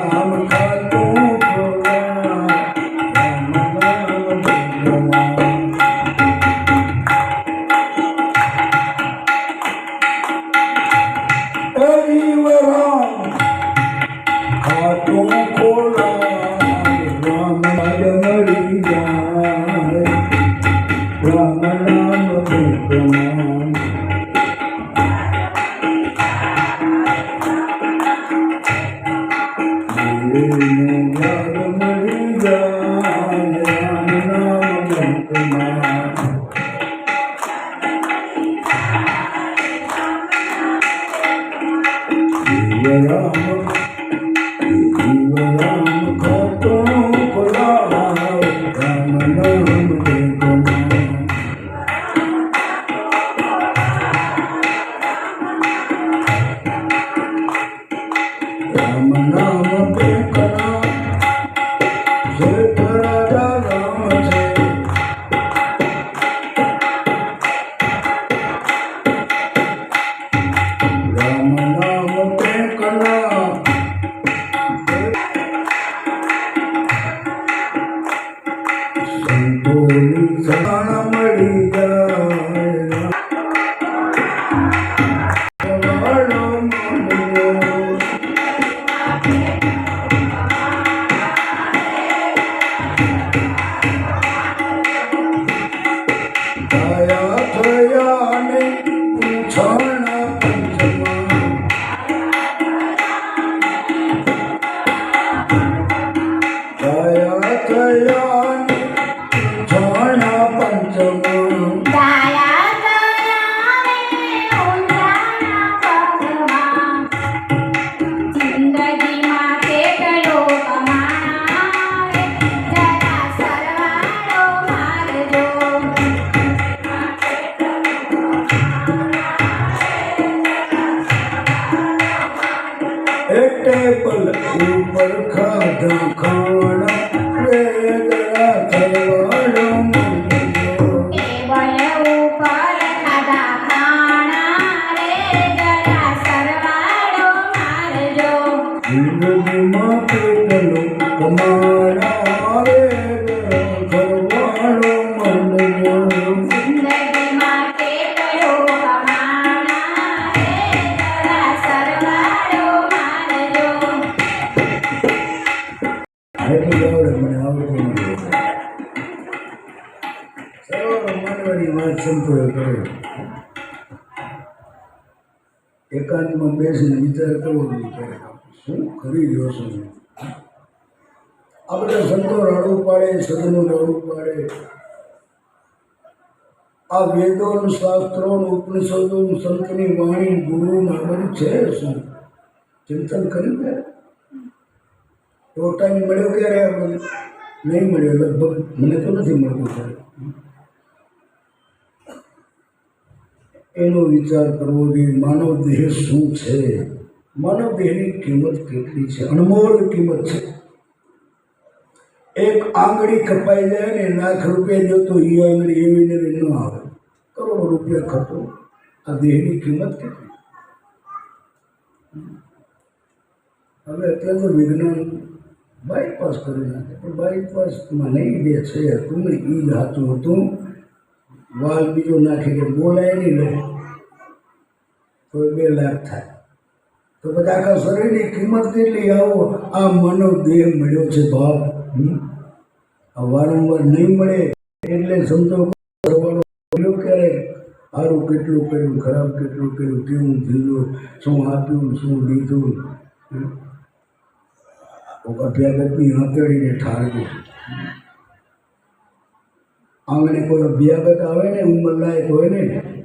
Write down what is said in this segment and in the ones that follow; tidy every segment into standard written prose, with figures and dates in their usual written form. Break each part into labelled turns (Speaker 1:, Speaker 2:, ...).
Speaker 1: રામ ખાતું ખોલા રામ નામ ભગવાન હરિવ રામ ખાતું ખોલા રામ મળી જાય રામ નામ ભગવાન ટેબલ ઉપર ખાધા ખાણા રે જરા સરવાળો ટેબલ ઉપર ખાધા ખાણા રે જરા સરવાળો મારજો જિંદગીમાં કેટલો કમાણા રે જરા સરવાળો મારજો જિંદગીમાં કેટલો કમાણા રે જરા સરવાળો મને આવડતું નથી સર્વ માનવાની વાત સંતોએ કરે એકાંતમાં બેસીને વિચાર કરવો જોઈએ શું કરી રહ્યો છું આ બધા સંતો રાડું પાડે સદનો રાડું પાડે આ વેદોનું શાસ્ત્રોનું ઉપનિષદોનું સંતની વાણી ગુરુનું આ બધું છે શું ચિંતન કર્યું ને એવો ટાઈમ મળ્યો ક્યારે આપણને નહીં મળ્યો લગભગ મને તો નથી મળતું ત્યારે એનો વિચાર કરવો જોઈએ માનવ દેહ શું છે માનવ દેહની કિંમત કેટલી છે અનમોલ કિંમત છે એક આંગળી કપાઈ જાય ને લાખ રૂપિયા જો તો એ આંગળી એવી ને ન આવે કરોડો રૂપિયા ખર્ચો આ દેહની કિંમત કેટલી હવે અત્યારે તો વિજ્ઞાન બાયપાસ કરી નાખે પણ બાયપાસમાં નહીં જે છે તું એ જ હાથું હતું વાલ બીજો નાખી કે બોલાય નહીં લે તો 2 લાખ થાય તો પછી આખા શરીરની કિંમત કેટલી આવો આ માનવ દેહ મળ્યો છે ભાવ આ વારંવાર નહીં મળે એટલે સમજો મળ્યો ક્યારે સારું કેટલું કર્યું ખરાબ કેટલું કર્યું કેવું થયું શું આપ્યું શું લીધું અભ્યાગતની હથેળીને ઠારવું આંગણે કોઈ અભ્યાગત આવે ને ઉંમરલાયક હોય ને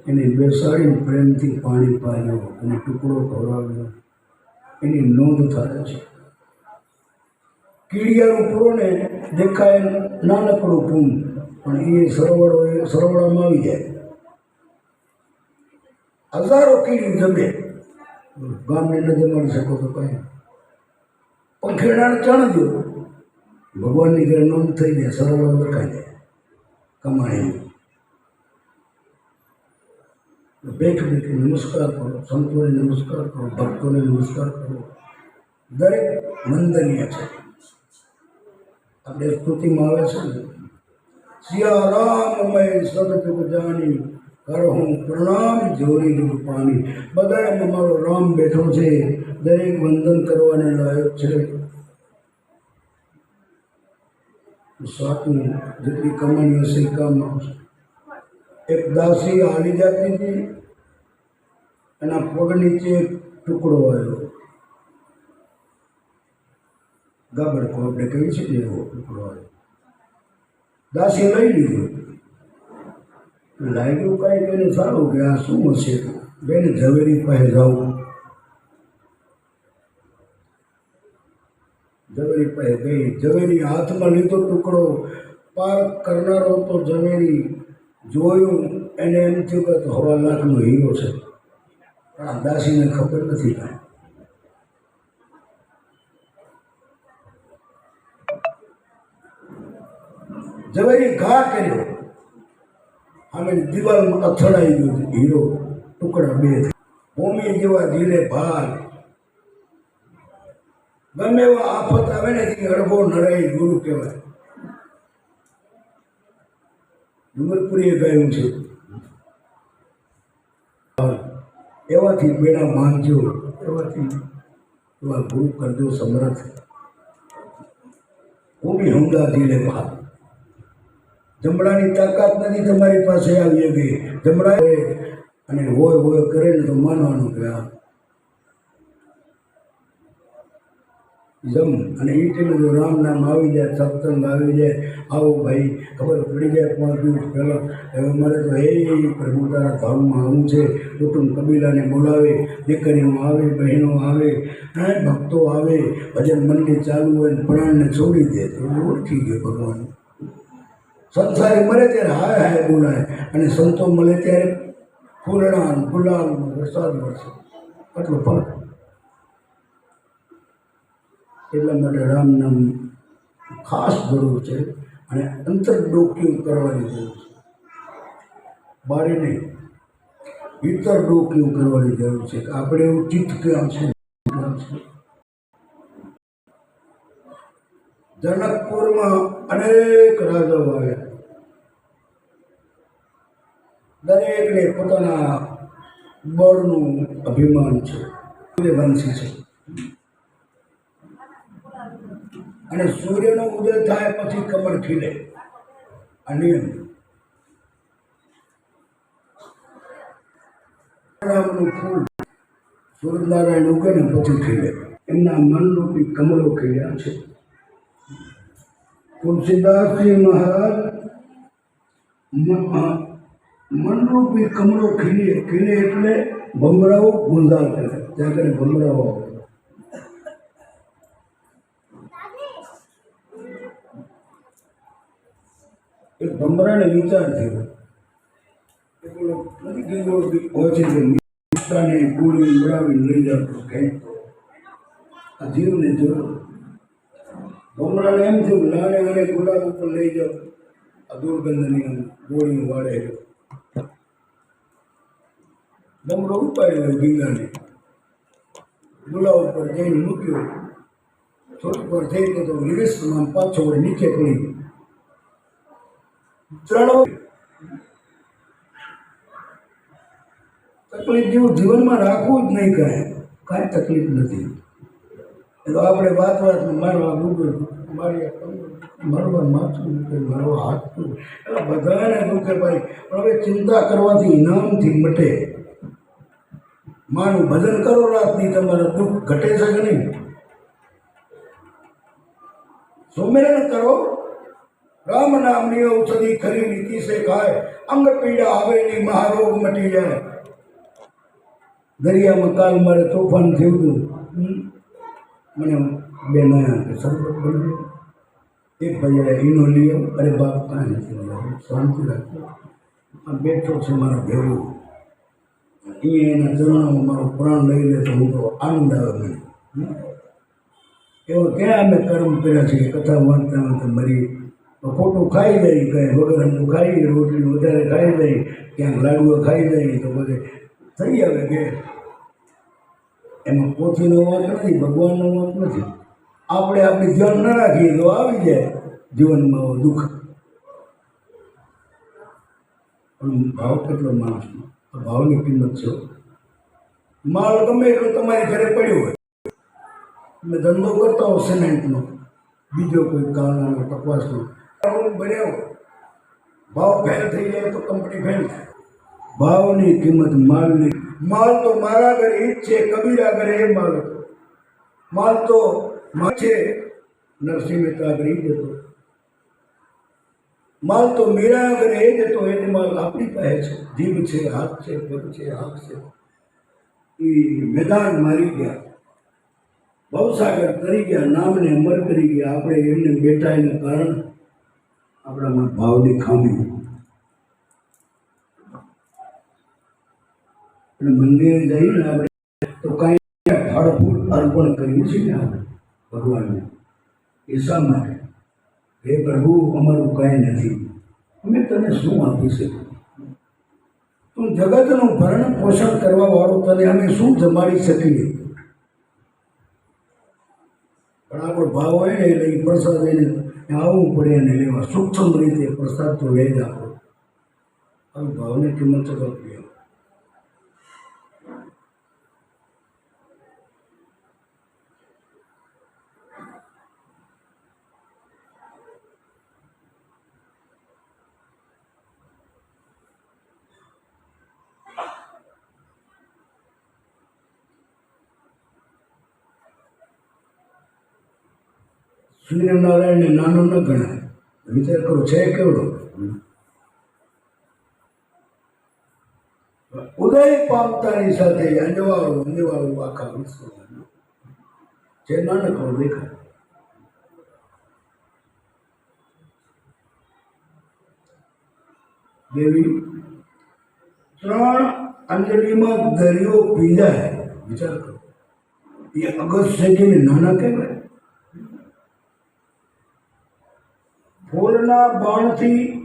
Speaker 1: એને બેસાડીને પ્રેમથી પાણી પાયો અને ટુકડો ખવડાવ્યો એની નોંધ થાય છે કીડિયાનું પૂરોને દેખાય નાનકડું પૂન પણ એ સરવડામાં આવી જાય હજારો કીડી જમે ગામને ન જમાડી શકો તો કંઈ પંખેડાને ચણ દો ભગવાનની ઘરે નોંધ થઈ જાય સરવડા લખાઈ જાય કમાણી બેઠ બેઠી નમસ્કાર કરો સંતોને નમસ્કાર કરો ભક્તોને નમસ્કાર કરો દરેક વંદનીય છે. આપણે સ્તુતિમાં આવે છે ને, સિયા રામમય સબ જગ જાની, કરહું પ્રણામ જોરી જગ પાની. બધામાં મારો રામ બેઠો છે, દરેક વંદન કરવાને લાયક છે. સાતમું, જેટલી કમાણી હશે કામ આવશે. એક દાસી હાલી જતી હતી, એના પગ નીચે એક ટુકડો આવ્યો, ગાબડકો આપણે કહીએ છીએ એવો ટુકડો આવ્યો. દાસી લઈ લીધો. લાગ્યું કાંઈ એને સારું કે આ શું હશે, બેને ઝવેરી પાસે જાઉં. ઝવેરી પાસે ગઈ, ઝવેરી હાથમાં લીધો ટુકડો. પાર કરનારો તો ઝવેરી જોયું, એને એમ થયું કે 1.25 લાખનો હીરો છે, પણ આ દાસીને ખબર નથી કાંઈ. ઝવેરી ઘા કર્યો, આમે દિવાલમાં અથડાઈ ગયો હીરો, ટુકડા બે. ભૂમિ જેવા ધીરે ભાર, ગમે એવા આફત આવે ને તે અડબો નડાઈ ગુરુ કહેવાય. ડુંગરપુરીએ ગાયું છે, એવાથી બેડા માંગજો, એવાથી એવા ગુરુ કરજો સમર્થ. ભૂમિ હમદા ધીરે ભાર, જમણાની તાકાત નથી તમારી પાસે આવી ગઈ. જમણા અને હોય હોય કરે ને તો માનવાનું કે આ જમ. અને એ ટાઈમે જો રામ નામ આવી જાય, સત્સંગ આવી જાય, આવો ભાઈ ખબર પડી જાય 5 દિવસ પહેલાં, હવે મારે તો હે પ્રભુ તારા ધામમાં આવું છે. કુટુંબ કબીલાને બોલાવે, દીકરીઓ આવે, બહેનો આવે, ભક્તો આવે, ભજન મંડળી ચાલુ હોય ને પ્રાણને છોડી દે તો ઓળખી ગયો ભગવાન. સંસારી મળે ત્યારે હાય હાય બોલાય, અને સંતો મળે ત્યારે ફૂલણા ગુલાલ વરસાદ વરસે. આટલો ફરક. એટલા માટે રામ નામ ખાસ જરૂર છે, અને અંતરડોક્યું કરવાની જરૂર છે. બારે નહીં, ભીતર ડોક્યું કરવાની જરૂર છે કે આપણે એવું ચિત્ત ક્યાં છે. જનકપુરમાં અનેક રાજાઓ આવ્યા, દરેકને પોતાના બળનું અભિમાન છે, વંશી છે. અને સૂર્યનો ઉદય થાય પછી કમળ ખીલે, આ નિયમ. રામનું ફૂલ સૂર્યનારાયણ ઉગે ને પછી ખીલે, એમના મનરૂપી કમળો ખીલ્યા છે. તુલસીદાસજી મહારાજ મનરૂપી કમળો ખીલે, ખીલે એટલે ભમરાઓ ગુંજાર કરે, ત્યાં કરીને ભમરાઓ આવે. એક ભમરાને વિચાર થયો, નથી હોય છે કે મિષ્ટાને ગોળી ઉડાવીને લઈ જતો કંઈક આ જીવને જોયો. ભમરાને એમ થયું લાને આને ગુલાબ ઉપર લઈ જાઓ, આ દુર્ગંધની ગોળી વાળે. ભમરો ઉપાડ્યો ભીંગાને, ગુલાબ ઉપર જઈને મૂક્યો. થોડીક વાર થઈ ગયો તો રિવેશમાં પાછો વળી નીચે પડી ગયો. 3 તકલીફ જેવું જીવનમાં રાખવું જ નહીં, કાંઈ તકલીફ નથી. એ તો આપણે વાત મારવા ડૂબે, મારવા માથું દુખે, મારવા હાથ દુખે, એટલે બધાને દુખે ભાઈ. પણ હવે ચિંતા કરવાથી ઇનામથી મટે. માનું ભજન કરો રાતની, તમારા દુઃખ ઘટે છે કે નહીં? સુમેરણ કરો, રામ નામની ઔષધિ ખરી નીતિ સે ખાય, અંગ પીડા આવે નહીં, મહારોગ મટી જાય. દરિયામાં કાલ મારે તોફાન થયું હતું, મને બે નયા કે સરબત બની. એક ભાઈ ઈનો લઈ આવો, અરે બાપ કાંઈ નથી લઈ આવું, શાંતિ રાખો. આ બેઠો છે મારા ભેગું, અહીંયા એના ચરણોમાં મારો પ્રાણ લઈ લે તો હું તો આનંદ આવે મને. એવો ક્યાં અમે કર્મ કર્યા છીએ, કથા વાંચતા વાંચતા મરી. ખોટું ખાઈ જાય, કાંઈ વગરનું ખાઈ, રોટલી વધારે ખાઈ જાય, ક્યાંક લાડુઓ ખાઈ જાય તો બધે થઈ આવે કે એમાં પોથીનો વાંક નથી, ભગવાનનો વાંક નથી. આપણે આપણી ધ્યાન ન રાખીએ તો આવી જાય જીવનમાં દુઃખ. પણ ભાવ કેટલો માણસનો, તો ભાવની કિંમત છે. માલ ગમે એટલો તમારી ઘરે પડ્યો હોય, તમે ધંધો કરતા હો સિમેન્ટનો, બીજો કોઈ કારનો કપાસનો, બન્યો ભાવ ફેલ થઈ જાય તો કંપની ફેલ થાય. ભાવની કિંમત માલની. માલ તો મારા ઘરે એ જ છે, કબીરા ઘરે એ માલ હતો. માલ તો છે નરસિંહ મહેતા ઘરે જ હતો. માલ તો મીરા ઘરે એ જ હતો. એને માલ આપણી પાસે છે, જીભ છે, હાથ છે, પગ છે, આંખ છે. એ મેદાન મારી ગયા, ભવસાગર કરી ગયા, નામને અમર કરી ગયા. આપણે એમને બેઠા એનું કારણ આપણામાં ભાવની ખામી. અને મંદિરે જઈને આપણે તો કાંઈ ફળફૂલ અર્પણ કરીએ છીએ ને આપણે ભગવાનને. એ શા માટે? હે પ્રભુ, અમારું કાંઈ નથી, અમે તને શું આપી શકીએ? તું જગતનું ભરણ પોષણ કરવા વાળો, તને અમે શું જમાડી શકીએ? પણ આપણો ભાવ હોય ને એટલે એ પ્રસાદ એને આવવું પડે અને લેવા. સૂક્ષ્મ રીતે પ્રસાદ તો લઈ જ આપો. આ ભાવની કિંમત કરવી. સૂર્યનારાયણને નાનો ન ગણાય. વિચાર કરો, છે કેવડો? ઉદય પામતાની સાથે અંજવાળું આખા વિશ્વમાં જે નાનકડો દેખાય. દેવી 3 અંજલિમાં દરિયો પી જાય. વિચાર કરો, એ અગસ્ત્ય છે કે નાના કહેવાય? ફૂલના બાણથી